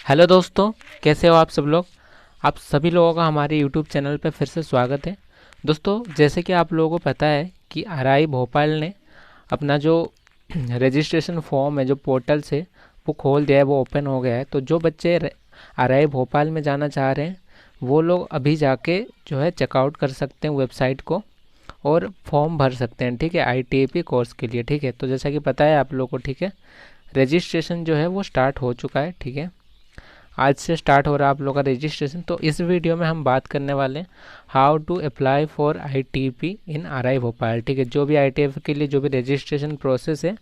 Hello दोस्तों, कैसे हो आप सब लोग। आप सभी लोगों का हमारे यूट्यूब चैनल पर फिर से स्वागत है। दोस्तों, जैसे कि आप लोगों को पता है कि आरआई भोपाल ने अपना जो रजिस्ट्रेशन फॉर्म है, जो पोर्टल से वो खोल दिया है, वो ओपन हो गया है। तो जो बच्चे आरआई भोपाल में जाना चाह रहे हैं वो लोग अभी जाके जो है चेकआउट कर सकते हैं वेबसाइट को और फॉर्म भर सकते हैं। ठीक है, आईटीएपी कोर्स के लिए। ठीक है, तो जैसा कि पता है आप लोगों को, ठीक है, रजिस्ट्रेशन जो है वो स्टार्ट हो चुका है। ठीक है, आज से स्टार्ट हो रहा है आप लोगों का रजिस्ट्रेशन। तो इस वीडियो में हम बात करने वाले हैं how to apply for ITP in RI Bhopal. ठीक है, जो भी आईटीपी के लिए जो भी रजिस्ट्रेशन प्रोसेस है,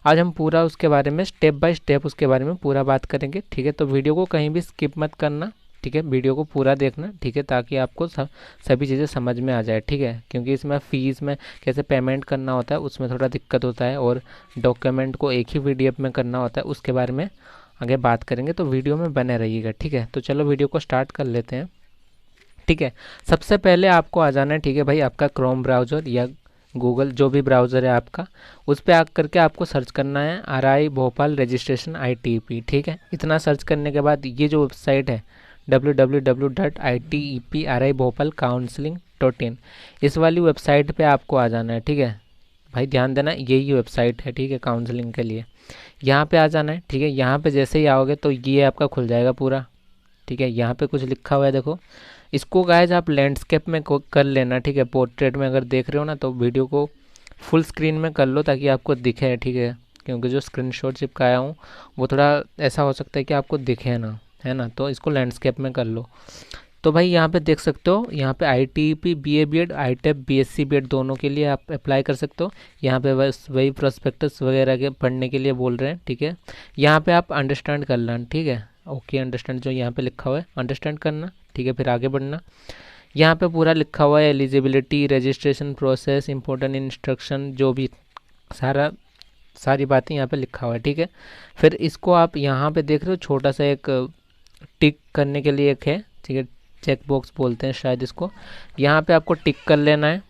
आज हम पूरा उसके बारे में स्टेप बाय स्टेप उसके बारे में पूरा बात करेंगे। ठीक है, तो वीडियो को कहीं भी स्किप मत करना। ठीक है, वीडियो को पूरा देखना। ठीक है, ताकि आपको सभी चीज़ें समझ में आ जाए। ठीक है, क्योंकि इसमें फ़ीस में कैसे पेमेंट करना होता है उसमें थोड़ा दिक्कत होता है, और डॉक्यूमेंट को एक ही पीडीएफ में करना होता है, उसके बारे में आगे बात करेंगे। तो वीडियो में बने रहिएगा। ठीक है, तो चलो वीडियो को स्टार्ट कर लेते हैं। ठीक है, सबसे पहले आपको आ जाना है, ठीक है भाई, आपका क्रोम ब्राउज़र या गूगल जो भी ब्राउज़र है आपका, उस पर आकर करके आपको सर्च करना है आरआई भोपाल रजिस्ट्रेशन आईटीपी। ठीक है, इतना सर्च करने के बाद ये जो वेबसाइट है www.itepri-bhopal-counseling.in, इस वाली वेबसाइट पे आपको आ जाना है। ठीक है भाई, ध्यान देना, यही वेबसाइट है। ठीक है, काउंसलिंग के लिए यहाँ पे आ जाना है। ठीक है, यहाँ पे जैसे ही आओगे तो ये आपका खुल जाएगा पूरा। ठीक है, यहाँ पे कुछ लिखा हुआ है, देखो। इसको गाइस आप लैंडस्केप में कर लेना। ठीक है, पोर्ट्रेट में अगर देख रहे हो ना तो वीडियो को फुल स्क्रीन में कर लो ताकि आपको दिखे। ठीक है, क्योंकि जो स्क्रीनशॉट चिपकाया हूँ वो थोड़ा ऐसा हो सकता है कि आपको दिखे ना, है ना, तो इसको लैंडस्केप में कर लो। तो भाई यहाँ पे देख सकते हो, यहाँ पे ITP BA BEd, ITEP BSc BEd दोनों के लिए आप अप्लाई कर सकते हो। यहाँ पे बस वही प्रोस्पेक्टस वगैरह के पढ़ने के लिए बोल रहे हैं। ठीक है, यहाँ पे आप अंडरस्टैंड कर लेना। ठीक है, ओके, अंडरस्टैंड जो यहाँ पे लिखा हुआ है अंडरस्टैंड करना। ठीक है, फिर आगे बढ़ना। यहाँ पे पूरा लिखा हुआ है eligibility, registration process, important instruction, जो भी सारी बातें यहाँ पे लिखा हुआ है। ठीक है, फिर इसको आप यहाँ पे देख रहे हो, छोटा सा एक टिक करने के लिए एक है। ठीक है, चेक बॉक्स बोलते हैं शायद इसको। यहाँ पे आपको टिक कर लेना है।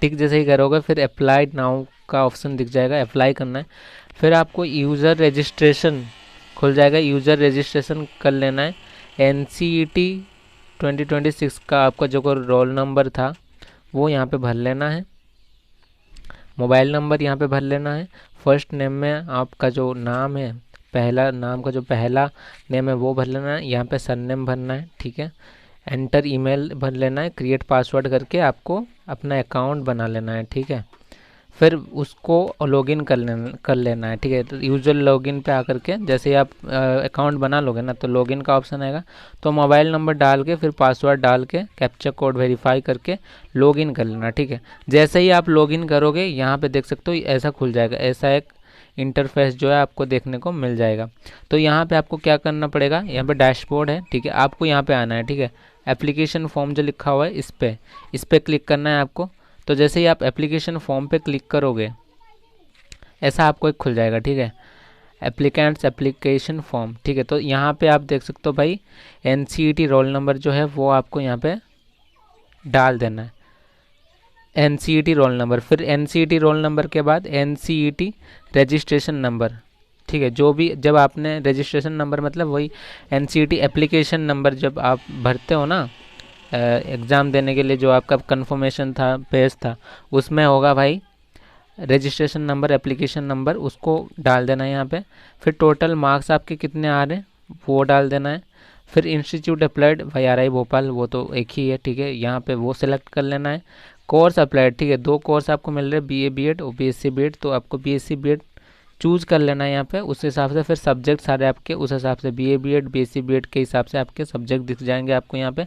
टिक जैसे ही करोगे फिर अप्लाई नाउ का ऑप्शन दिख जाएगा, अप्लाई करना है। फिर आपको यूज़र रजिस्ट्रेशन खुल जाएगा, यूज़र रजिस्ट्रेशन कर लेना है। NCET 2026 का आपका जो रोल नंबर था वो यहाँ पे भर लेना है। मोबाइल नंबर यहाँ पे भर लेना है। फर्स्ट नेम में आपका जो नाम है, पहला नाम का जो पहला नेम है वो भर लेना है। यहाँ पे सरनेम भरना है। ठीक है, एंटर ईमेल भर लेना है। क्रिएट पासवर्ड करके आपको अपना अकाउंट बना लेना है। ठीक है, फिर उसको लॉगिन कर लेना है। ठीक है, तो यूजर लॉगिन पे आकर के जैसे ही आप अकाउंट बना लोगे ना तो लॉगिन का ऑप्शन आएगा, तो मोबाइल नंबर डाल के फिर पासवर्ड डाल के कैप्चा कोड वेरीफाई करके लॉगिन कर लेना। ठीक है, जैसे ही आप लॉगिन करोगे यहाँ पे देख सकते हो ऐसा खुल जाएगा, ऐसा एक इंटरफेस जो है आपको देखने को मिल जाएगा। तो यहाँ पे आपको क्या करना पड़ेगा, यहाँ पे डैशबोर्ड है। ठीक है, आपको यहाँ पे आना है। ठीक है, एप्लीकेशन फॉर्म जो लिखा हुआ है इस पे क्लिक करना है आपको। तो जैसे ही आप एप्लीकेशन फॉर्म पे क्लिक करोगे ऐसा आपको एक खुल जाएगा। ठीक है, एप्लीकेंट्स एप्लीकेशन फॉर्म। ठीक है, तो यहाँ पे आप देख सकते हो भाई NCET रोल नंबर जो है वो आपको यहाँ पे डाल देना है। NCET रोल नंबर, फिर NCET रोल नंबर के बाद NCET रजिस्ट्रेशन नंबर। ठीक है, जो भी जब आपने रजिस्ट्रेशन नंबर मतलब वही NCET एप्लीकेशन नंबर जब आप भरते हो ना एग्ज़ाम देने के लिए, जो आपका कंफर्मेशन था पेज था उसमें होगा भाई रजिस्ट्रेशन नंबर, एप्लीकेशन नंबर, उसको डाल देना है यहाँ पे। फिर टोटल मार्क्स आपके कितने आ रहे हैं वो डाल देना है। फिर इंस्टीट्यूट अप्लाइड भाई आरआई भोपाल, वो तो एक ही है। ठीक है, यहाँ पे वो सिलेक्ट कर लेना है। कोर्स अप्लाइड, ठीक है, 2 कोर्स आपको मिल रहे हैं, बीए बीएड और बीएससी बीएड, तो आपको बीएससी बीएड चूज़ कर लेना है यहाँ पे। उस हिसाब से फिर सब्जेक्ट सारे आपके उस हिसाब से बीए बीएड बीएससी बीएड के हिसाब से आपके सब्जेक्ट दिख जाएंगे आपको यहाँ पे,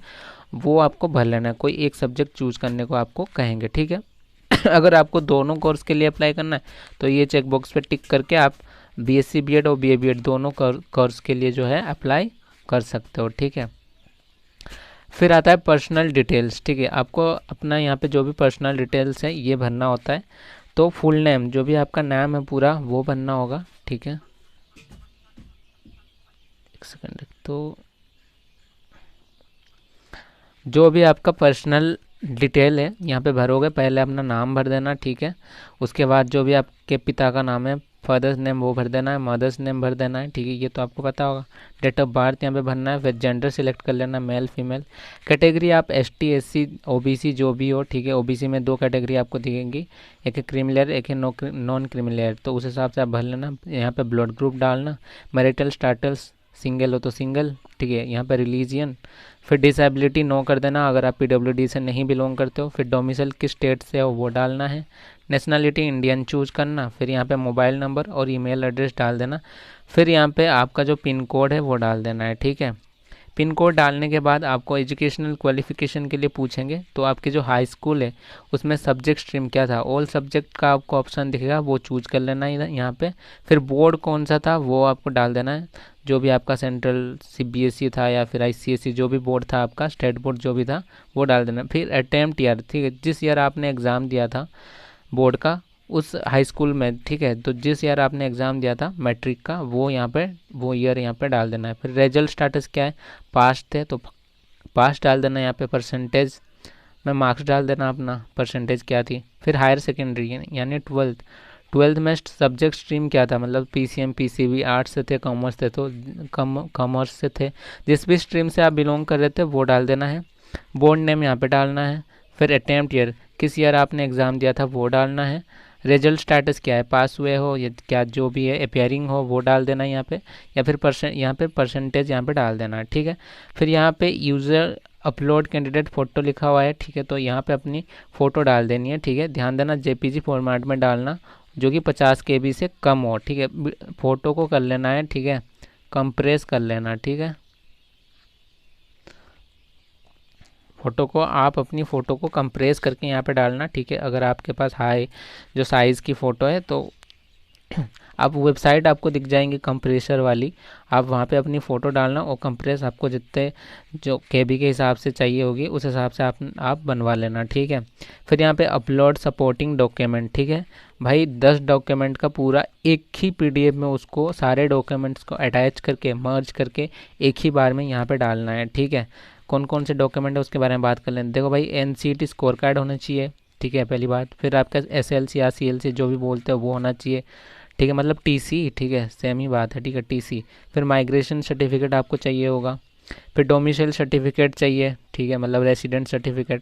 वो आपको भर लेना है। कोई एक सब्जेक्ट चूज़ करने को आपको कहेंगे। ठीक है अगर आपको दोनों कोर्स के लिए अप्लाई करना है तो ये चेक बॉक्स पे टिक करके आप बीएससी बीएड और बीए बीएड दोनों कोर्स के लिए जो है अप्लाई कर सकते हो। ठीक है, फिर आता है पर्सनल डिटेल्स। ठीक है, आपको अपना यहाँ पे जो भी पर्सनल डिटेल्स है ये भरना होता है। तो फुल नेम, जो भी आपका नाम है पूरा वो भरना होगा। ठीक है, एक सेकंड, तो जो भी आपका पर्सनल डिटेल है यहाँ पे भरोगे, पहले अपना नाम भर देना। ठीक है, उसके बाद जो भी आपके पिता का नाम है फादर्स नेम वो भर देना है, मदर्स नेम भर देना है, ठीक है, ये तो आपको पता होगा। डेट ऑफ बर्थ यहाँ पे भरना है, फिर जेंडर सिलेक्ट कर लेना, मेल फीमेल। कैटेगरी आप ST SC OBC जो भी हो, ठीक है। OBC में 2 कैटेगरी आपको दिखेंगी, एक है क्रीमिलेयर, एक है नॉन क्रीमिलेयर, तो उस हिसाब से आप भर लेना। यहाँ पे ब्लड ग्रुप डालना, मैरिटल स्टेटस सिंगल हो तो सिंगल, ठीक है। यहाँ पे रिलीजियन, फिर डिसेबिलिटी नो कर देना अगर आप PWD से नहीं बिलोंग करते हो। फिर डोमिसाइल किस स्टेट से हो वो डालना है। नेशनलिटी इंडियन चूज करना, फिर यहाँ पे मोबाइल नंबर और ईमेल एड्रेस डाल देना। फिर यहाँ पे आपका जो पिन कोड है वो डाल देना है, ठीक है। पिन कोड डालने के बाद आपको एजुकेशनल क्वालिफिकेशन के लिए पूछेंगे, तो आपकी जो हाई स्कूल है उसमें सब्जेक्ट स्ट्रीम क्या था, ऑल सब्जेक्ट का आपको ऑप्शन दिखेगा, वो चूज कर लेना है यहाँ पे। फिर बोर्ड कौन सा था वो आपको डाल देना है, जो भी आपका सेंट्रल CBSE था या फिर ICSE जो भी बोर्ड था आपका, स्टेट बोर्ड जो भी था वो डाल देना। फिर अटेम्प्ट ईयर, ठीक है, जिस ईयर आपने एग्ज़ाम दिया था बोर्ड का उस हाई स्कूल में, ठीक है, तो जिस ईयर आपने एग्ज़ाम दिया था मैट्रिक का वो यहाँ पे वो ईयर यहाँ पे डाल देना है। फिर रिजल्ट स्टेटस क्या है, पास थे तो पास डाल देना, यहाँ पे परसेंटेज में मार्क्स डाल देना अपना, परसेंटेज क्या थी। फिर हायर सेकेंडरी यानी ट्वेल्थ में सब्जेक्ट स्ट्रीम क्या था, मतलब PCM PCB आर्ट्स से थे, कॉमर्स थे तो कॉमर्स से थे, जिस भी स्ट्रीम से आप बिलोंग कर रहे थे वो डाल देना है। बोर्ड नेम यहाँ पे डालना है। फिर अटेम्प्ट ईयर, किस ईयर आपने एग्ज़ाम दिया था वो डालना है। रिजल्ट स्टेटस क्या है, पास हुए हो या क्या जो भी है, अपियरिंग हो वो डाल देना यहाँ पे, या फिर यहाँ पे परसेंटेज यहाँ पे डाल देना है, ठीक है। फिर यहाँ पे यूज़र अपलोड कैंडिडेट फ़ोटो लिखा हुआ है, ठीक है, तो यहाँ पे अपनी फ़ोटो डाल देनी है, ठीक है। ध्यान देना JPG फॉर्मेट में डालना जो कि 50 KB से कम हो, ठीक है। फ़ोटो को कर लेना है, ठीक है, कंप्रेस कर लेना, ठीक है। फ़ोटो को आप अपनी फ़ोटो को कंप्रेस करके यहाँ पे डालना, ठीक है। अगर आपके पास हाई जो साइज़ की फ़ोटो है तो आप वेबसाइट आपको दिख जाएंगी कंप्रेसर वाली, आप वहाँ पे अपनी फ़ोटो डालना और कंप्रेस आपको जितने जो KB के हिसाब से चाहिए होगी उस हिसाब से आप बनवा लेना, ठीक है। फिर यहाँ पे अपलोड सपोर्टिंग डॉक्यूमेंट, ठीक है भाई, 10 डॉक्यूमेंट का पूरा एक ही PDF में उसको सारे डॉक्यूमेंट्स को अटैच करके मर्ज करके एक ही बार में यहाँ पे डालना है, ठीक है। कौन कौन से डॉक्यूमेंट है उसके बारे में बात कर लें। देखो भाई NCERT स्कोर कार्ड होना चाहिए, ठीक है, पहली बात। फिर आपका SLC या CLC जो भी बोलते हो वो होना चाहिए, ठीक है, मतलब TC, ठीक है, सेम ही बात है, ठीक है, TC। फिर माइग्रेशन सर्टिफिकेट आपको चाहिए होगा। फिर डोमिसाइल सर्टिफिकेट चाहिए, ठीक है, मतलब रेसिडेंट सर्टिफिकेट।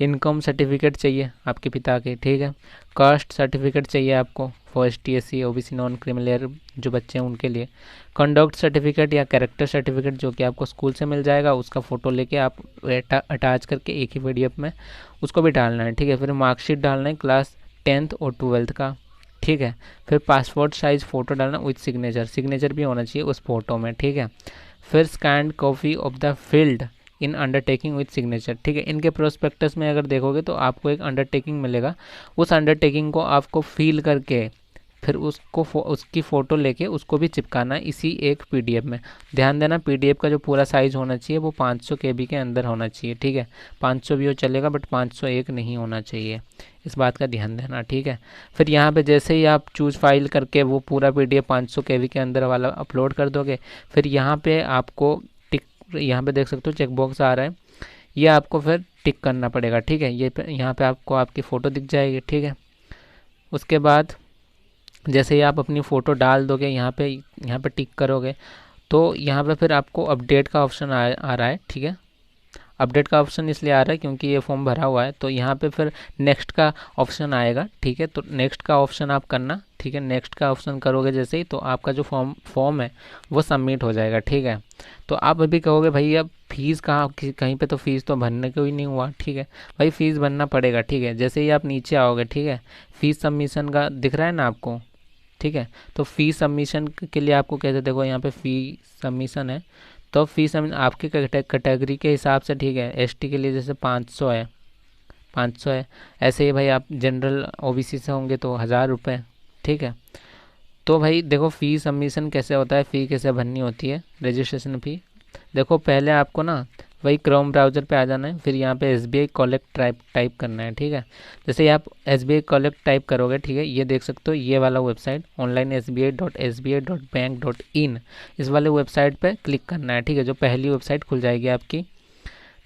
इनकम सर्टिफिकेट चाहिए आपके पिता के, ठीक है। कास्ट सर्टिफिकेट चाहिए आपको for ST SC OBC non creamy layer जो बच्चे हैं उनके लिए। कंडक्ट सर्टिफिकेट या कैरेक्टर सर्टिफिकेट जो कि आपको स्कूल से मिल जाएगा, उसका फ़ोटो लेके आप अटैच करके एक ही PDF में उसको भी डालना है, ठीक है। फिर मार्कशीट डालना है क्लास 10th और 12th का, ठीक है। फिर पासपोर्ट साइज़ फ़ोटो डालना विथ सिग्नेचर भी होना चाहिए उस फोटो में, ठीक है। फिर scanned copy of the field in undertaking with signature, ठीक है। इनके प्रोस्पेक्टस में अगर देखोगे तो आपको एक अंडरटेकिंग मिलेगा, उस अंडरटेकिंग को आपको फील करके फिर उसकी फ़ोटो लेके उसको भी चिपकाना है इसी एक PDF में। ध्यान देना PDF का जो पूरा साइज़ होना चाहिए वो 500 KB के अंदर होना चाहिए, ठीक है। 500 भी हो चलेगा बट 501 नहीं होना चाहिए, इस बात का ध्यान देना, ठीक है। फिर यहाँ पे जैसे ही आप चूज़ फाइल करके वो पूरा PDF 500 KB के अंदर वाला अपलोड कर दोगे, फिर यहाँ पे आपको टिक, यहाँ पे देख सकते हो चेक बॉक्स आ रहा है, ये आपको फिर टिक करना पड़ेगा, ठीक है। ये यहाँ पे आपको आपकी फ़ोटो दिख जाएगी, ठीक है। उसके बाद जैसे ही आप अपनी फ़ोटो डाल दोगे यहाँ पे टिक करोगे तो यहाँ पे फिर आपको अपडेट का ऑप्शन आ रहा है, ठीक है। अपडेट का ऑप्शन इसलिए आ रहा है क्योंकि ये फॉर्म भरा हुआ है, तो यहाँ पे फिर नेक्स्ट का ऑप्शन आएगा, ठीक है। तो नेक्स्ट का ऑप्शन आप करना, ठीक है। नेक्स्ट का ऑप्शन करोगे जैसे ही तो आपका जो फॉर्म है वो सबमिट हो जाएगा, ठीक है। तो आप अभी कहोगे भाई अब फीस कहाँ, कहीं पे तो फ़ीस तो भरने को ही नहीं हुआ, ठीक है भाई, फ़ीस भरना पड़ेगा, ठीक है। जैसे ही आप नीचे आओगे, ठीक है, फ़ीस सबमिशन का दिख रहा है ना आपको, ठीक है। तो फ़ी सबमिशन के लिए आपको कैसे, देखो यहाँ पे फ़ी सबमिशन है, तो फ़ी सबमिशन आपके कैटेगरी के हिसाब से, ठीक है। ST के लिए जैसे 500 है, 500 है, ऐसे ही भाई आप जनरल OBC से होंगे तो 1000 रुपये, ठीक है। तो भाई देखो फ़ी सबमिशन कैसे होता है, फ़ी कैसे भरनी होती है, रजिस्ट्रेशन फ़ी। देखो पहले आपको ना वही क्रोम ब्राउज़र पे आ जाना है, फिर यहाँ पे SBI कलेक्ट टाइप करना है, ठीक है। जैसे ही आप SBI कलेक्ट टाइप करोगे, ठीक है, ये देख सकते हो ये वाला वेबसाइट online sbi.sbi.bank.in, इस वाले वेबसाइट पे क्लिक करना है, ठीक है, जो पहली वेबसाइट खुल जाएगी आपकी,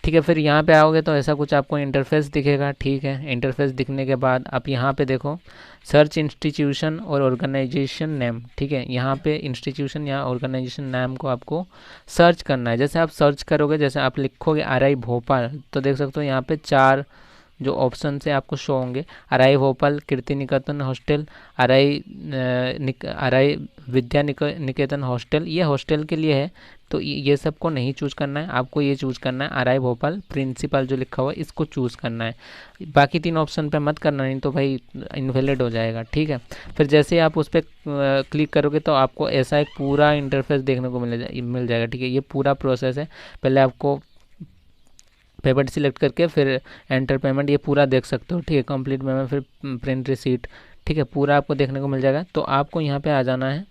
ठीक है। फिर यहाँ पे आओगे तो ऐसा कुछ आपको इंटरफेस दिखेगा। ठीक है, इंटरफेस दिखने के बाद आप यहाँ पे देखो सर्च इंस्टीट्यूशन और ऑर्गेनाइजेशन नेम। ठीक है, यहाँ पे इंस्टीट्यूशन या ऑर्गेनाइजेशन नेम को आपको सर्च करना है। जैसे आप सर्च करोगे, जैसे आप लिखोगे RI भोपाल, तो देख सकते हो यहाँ पे 4 जो ऑप्शन से आपको शो होंगे। RI भोपाल, कीर्ति निकेतन hostel, RI Vidya Niketan hostel, ये हॉस्टल के लिए है। तो ये सबको नहीं चूज़ करना है, आपको ये चूज़ करना है RI भोपाल प्रिंसिपल जो लिखा हुआ है, इसको चूज़ करना है। बाकी 3 ऑप्शन पे मत करना, नहीं तो भाई इनवैलिड हो जाएगा। ठीक है, फिर जैसे ही आप उस पर क्लिक करोगे तो आपको ऐसा एक पूरा इंटरफेस देखने को मिल जाएगा। ठीक है, ये पूरा प्रोसेस है। पहले आपको पेमेंट सिलेक्ट करके फिर एंटर पेमेंट, ये पूरा देख सकते हो। ठीक है, कंप्लीट पेमेंट, फिर प्रिंट रिसीट। ठीक है, पूरा आपको देखने को मिल जाएगा। तो आपको यहाँ पे आ जाना है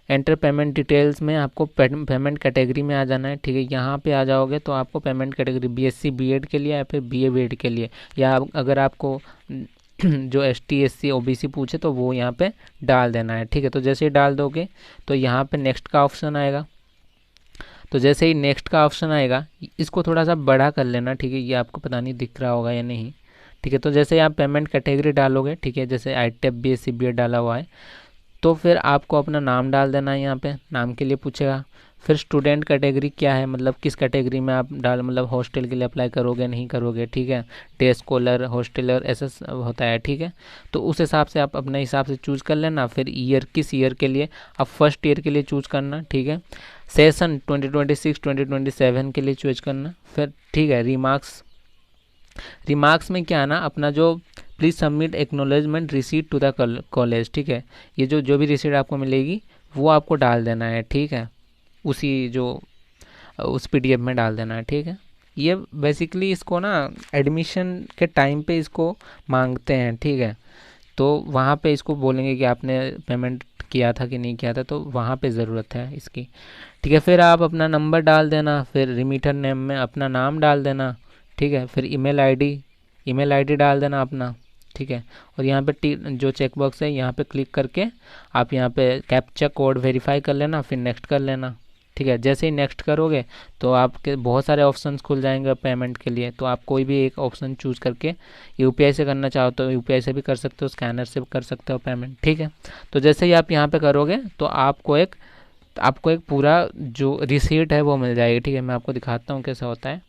एंटर पेमेंट डिटेल्स में, आपको पेमेंट कैटेगरी में आ जाना है। ठीक है, यहाँ पे आ जाओगे तो आपको पेमेंट कैटेगरी BSc BEd के लिए या फिर BA BEd के लिए, या अगर आपको जो ST SC OBC पूछे तो वो यहाँ पे डाल देना है। ठीक है, तो जैसे ही डाल दोगे तो यहाँ पे नेक्स्ट का ऑप्शन आएगा। तो जैसे ही नेक्स्ट का ऑप्शन आएगा, इसको थोड़ा सा बड़ा कर लेना। ठीक है, ये आपको पता नहीं दिख रहा होगा या नहीं। ठीक है, तो जैसे ही आप पेमेंट कैटेगरी डालोगे, ठीक है, जैसे ITEP BSc BEd डाला हुआ है, तो फिर आपको अपना नाम डाल देना है। यहाँ पे नाम के लिए पूछेगा। फिर स्टूडेंट कैटेगरी क्या है, मतलब किस कैटेगरी में आप मतलब हॉस्टल के लिए अप्लाई करोगे नहीं करोगे। ठीक है, डे स्कॉलर, हॉस्टलर, ऐसा होता है। ठीक है, तो उस हिसाब से आप अपने हिसाब से चूज़ कर लेना। फिर ईयर, किस ईयर के लिए, आप फर्स्ट ईयर के लिए चूज़ करना। ठीक है, सेशन 2026 2027 के लिए चूज करना। फिर ठीक है, रिमार्क्स में क्या है ना, अपना जो please submit acknowledgement receipt to the college. ठीक है, ये जो भी रिसीट आपको मिलेगी वो आपको डाल देना है। ठीक है, उस PDF में डाल देना है। ठीक है, ये बेसिकली इसको ना एडमिशन के टाइम पे इसको मांगते हैं। ठीक है, तो वहाँ पे इसको बोलेंगे कि आपने पेमेंट किया था कि नहीं किया था, तो वहाँ पे ज़रूरत है इसकी। ठीक है, फिर आप अपना नंबर डाल देना, फिर रिमीटर नेम में अपना नाम डाल देना। ठीक है, फिर ईमेल आईडी डाल देना अपना। ठीक है, और यहाँ पे जो चेकबॉक्स है यहाँ पे क्लिक करके आप यहाँ पे कैप्चा कोड वेरीफाई कर लेना, फिर नेक्स्ट कर लेना। ठीक है, जैसे ही नेक्स्ट करोगे तो आपके बहुत सारे ऑप्शंस खुल जाएंगे पेमेंट के लिए। तो आप कोई भी एक ऑप्शन चूज़ करके UPI से करना चाहो तो UPI से भी कर सकते हो, स्कैनर से भी कर सकते हो पेमेंट। ठीक है, तो जैसे ही आप यहाँ पे करोगे तो आपको एक पूरा जो रिसीट है वो मिल जाएगी। ठीक है, मैं आपको दिखाता हूँ कैसा होता है।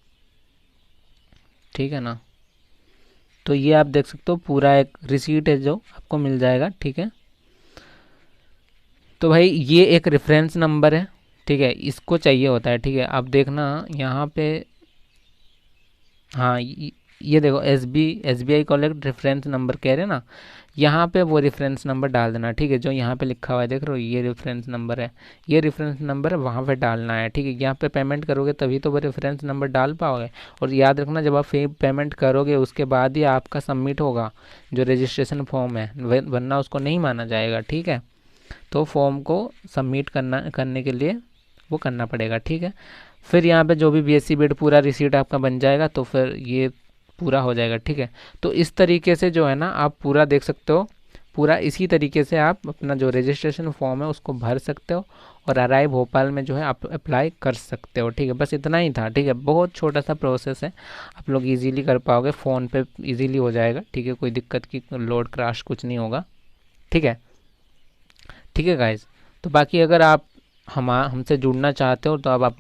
ठीक है ना, तो ये आप देख सकते हो पूरा एक रिसीट है जो आपको मिल जाएगा। ठीक है, तो भाई ये एक रेफरेंस नंबर है। ठीक है, इसको चाहिए होता है। ठीक है, आप देखना यहाँ पे, हाँ ये देखो SBI कॉलेक्ट रेफरेंस नंबर कह रहे हैं ना, यहाँ पे वो रेफरेंस नंबर डाल देना। ठीक है, जो यहाँ पे लिखा हुआ है देख रहे हो, ये रेफरेंस नंबर है, ये रेफरेंस नंबर है, वहाँ पे डालना है। ठीक है, यहाँ पे पेमेंट करोगे तभी तो वो रेफरेंस नंबर डाल पाओगे। और याद रखना, जब आप पेमेंट करोगे उसके बाद ही आपका सबमिट होगा जो रजिस्ट्रेशन फॉर्म है, वरना उसको नहीं माना जाएगा। ठीक है, तो फॉर्म को सबमिट करने के लिए वो करना पड़ेगा। ठीक है, फिर यहाँ पे जो भी BSc BEd पूरा रिसीट आपका बन जाएगा तो फिर ये पूरा हो जाएगा। ठीक है, तो इस तरीके से जो है ना आप पूरा देख सकते हो, पूरा इसी तरीके से आप अपना जो रजिस्ट्रेशन फॉर्म है उसको भर सकते हो और RI भोपाल में जो है आप अप्लाई कर सकते हो। ठीक है, बस इतना ही था। ठीक है, बहुत छोटा सा प्रोसेस है, आप लोग इजीली कर पाओगे, फ़ोन पे इजीली हो जाएगा। ठीक है, कोई दिक्कत की लोड क्रैश कुछ नहीं होगा। ठीक है गाइज, तो बाकी अगर आप हमसे जुड़ना चाहते हो तो अब आप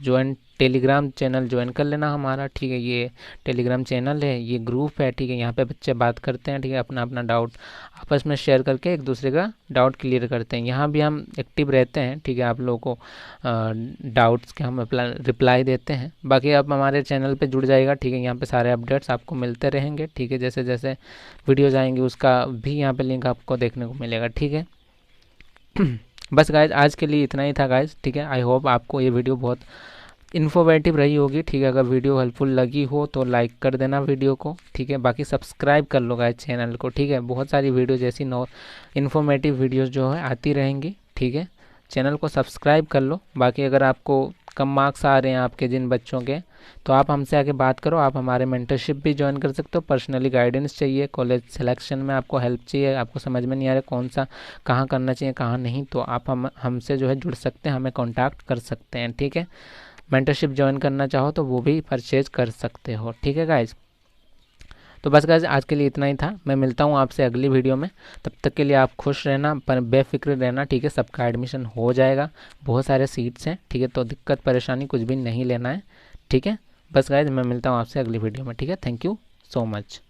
टेलीग्राम चैनल ज्वाइन कर लेना हमारा। ठीक है, ये टेलीग्राम चैनल है, ये ग्रुप है। ठीक है, यहाँ पे बच्चे बात करते हैं। ठीक है, अपना अपना डाउट आपस में शेयर करके एक दूसरे का डाउट क्लियर करते हैं। यहाँ भी हम एक्टिव रहते हैं। ठीक है, आप लोगों को डाउट्स के हम रिप्लाई देते हैं। बाकी आप हमारे चैनल पे जुड़ जाएगा। ठीक है, यहाँ पे सारे अपडेट्स आपको मिलते रहेंगे। ठीक है, जैसे जैसे वीडियोज़ आएंगे उसका भी यहाँ पर लिंक आपको देखने को मिलेगा। ठीक है, बस गाइज आज के लिए इतना ही था गाइज। ठीक है, आई होप आपको ये वीडियो बहुत इन्फॉर्मेटिव रही होगी। ठीक है, अगर वीडियो हेल्पफुल लगी हो तो लाइक कर देना वीडियो को। ठीक है, बाकी सब्सक्राइब कर लो गाइज चैनल को। ठीक है, बहुत सारी वीडियो जैसी इन्फॉर्मेटिव वीडियोस जो है आती रहेंगी। ठीक है, चैनल को सब्सक्राइब कर लो। बाकी अगर आपको कम मार्क्स आ रहे हैं आपके जिन बच्चों के, तो आप हमसे आके बात करो। आप हमारे मेंटरशिप भी ज्वाइन कर सकते हो। पर्सनली गाइडेंस चाहिए, कॉलेज सिलेक्शन में आपको हेल्प चाहिए, आपको समझ में नहीं आ रहा कौन सा कहाँ करना चाहिए कहाँ नहीं, तो आप हमसे जो है जुड़ सकते हैं, हमें कांटेक्ट कर सकते हैं। ठीक है, मेंटरशिप ज्वाइन करना चाहो तो वो भी परचेज कर सकते हो। ठीक है गाइज, तो बस गाइज आज के लिए इतना ही था। मैं मिलता हूँ आपसे अगली वीडियो में। तब तक के लिए आप खुश रहना, पर बेफिक्र रहना। ठीक है, सबका एडमिशन हो जाएगा, बहुत सारे सीट्स हैं। ठीक है, तो दिक्कत परेशानी कुछ भी नहीं लेना है। ठीक है, बस गाइज मैं मिलता हूँ आपसे अगली वीडियो में। ठीक है, थैंक यू सो मच।